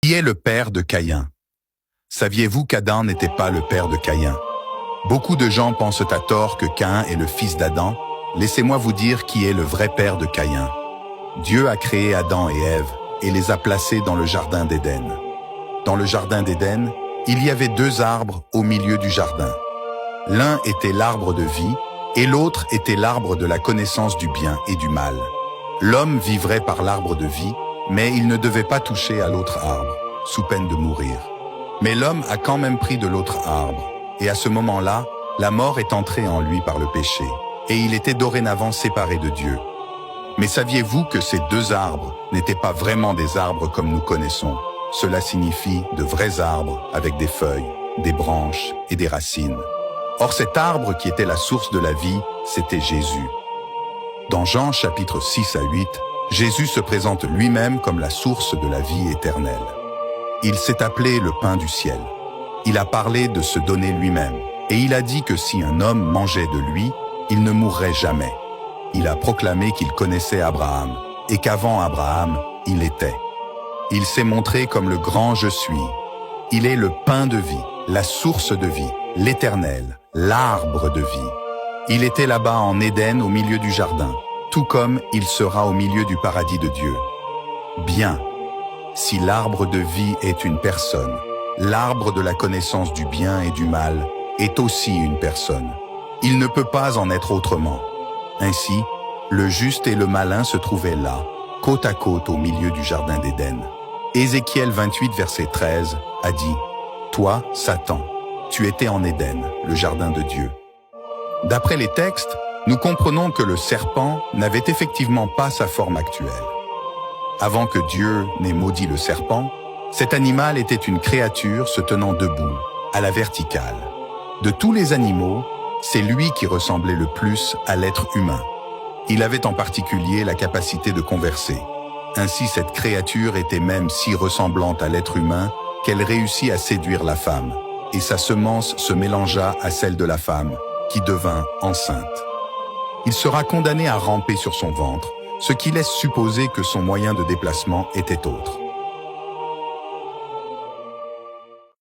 Qui est le père de Caïn? Saviez-vous qu'Adam n'était pas le père de Caïn? Beaucoup de gens pensent à tort que Caïn est le fils d'Adam. Laissez-moi vous dire qui est le vrai père de Caïn. Dieu a créé Adam et Ève et les a placés dans le jardin d'Éden. Dans le jardin d'Éden, il y avait deux arbres au milieu du jardin. L'un était l'arbre de vie et l'autre était l'arbre de la connaissance du bien et du mal. L'homme vivrait par l'arbre de vie, mais il ne devait pas toucher à l'autre arbre, sous peine de mourir. Mais l'homme a quand même pris de l'autre arbre, et à ce moment-là, la mort est entrée en lui par le péché, et il était dorénavant séparé de Dieu. Mais saviez-vous que ces deux arbres n'étaient pas vraiment des arbres comme nous connaissons? Cela signifie de vrais arbres avec des feuilles, des branches et des racines. Or cet arbre qui était la source de la vie, c'était Jésus. Dans Jean chapitre 6 à 8, Jésus se présente lui-même comme la source de la vie éternelle. Il s'est appelé le pain du ciel. Il a parlé de se donner lui-même, et il a dit que si un homme mangeait de lui, il ne mourrait jamais. Il a proclamé qu'il connaissait Abraham, et qu'avant Abraham, il était. Il s'est montré comme le grand je suis. Il est le pain de vie, la source de vie, l'éternel, l'arbre de vie. Il était là-bas en Éden au milieu du jardin, tout comme il sera au milieu du paradis de Dieu. Bien, si l'arbre de vie est une personne, l'arbre de la connaissance du bien et du mal est aussi une personne. Il ne peut pas en être autrement. Ainsi, le juste et le malin se trouvaient là, côte à côte au milieu du jardin d'Éden. Ézéchiel 28, verset 13, a dit « Toi, Satan, tu étais en Éden, le jardin de Dieu. » D'après les textes, nous comprenons que le serpent n'avait effectivement pas sa forme actuelle. Avant que Dieu n'ait maudit le serpent, cet animal était une créature se tenant debout, à la verticale. De tous les animaux, c'est lui qui ressemblait le plus à l'être humain. Il avait en particulier la capacité de converser. Ainsi, cette créature était même si ressemblante à l'être humain qu'elle réussit à séduire la femme, et sa semence se mélangea à celle de la femme, qui devint enceinte. Il sera condamné à ramper sur son ventre, ce qui laisse supposer que son moyen de déplacement était autre.